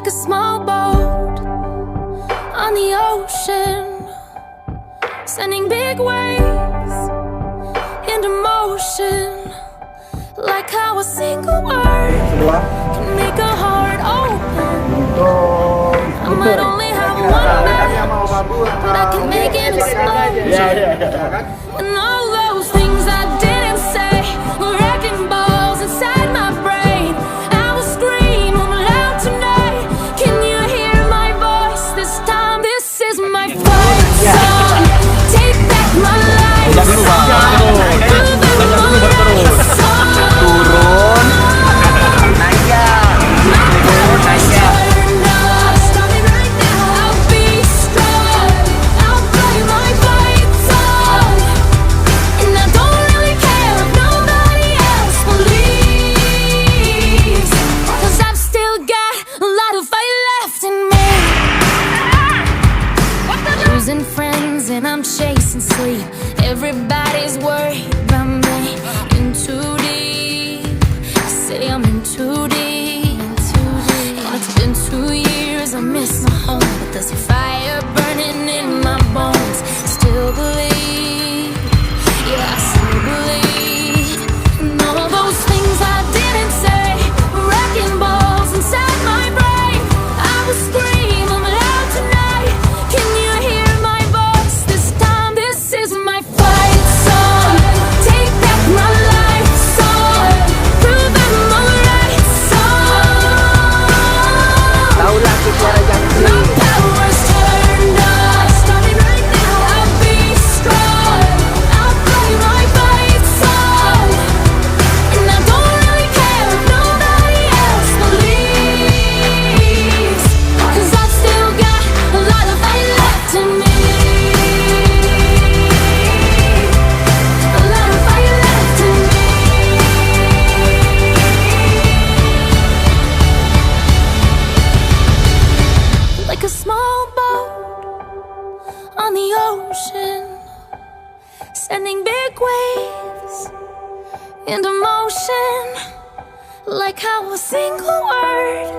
like a small boat on the ocean, sending big waves into motion, like how a single word can make a heart open. I might only have one match, but I can make an explosion. And all those things I didn't say were wrecking balls inside my brain. I will scream loud tonight. Can you hear my voice this time? This is my fight song. Take back my life. And I'm chasing sleep. Everybody's worried about me. In too deep. Say I'm in too deep. And it's been 2 years. I miss my home, but there's a fire burning in my bones. Still believe. Yeah, I still believe. And all those things I didn't say, wrecking balls inside my brain. I will scream loud tonight. Can you hear my voice this time? This is my fight song. Take back my life song. Prove I'm alright song. My power's turned on. Starting right now. I'll be strong. I'll play my fight song. And I don't really care if nobody else believes, 'cause I've still got a lot of fight left in me. A lot of fight left in me. Like a small boat on the ocean, sending big waves into motion, like how a single word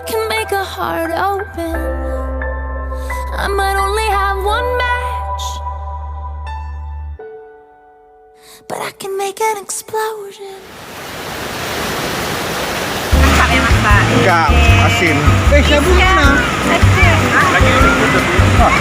can make a heart open. I might only have one match, but I can make an explosion. Mantap ya Mas Pak. Enggak, asin. Sabun mana? Lagi. Ah.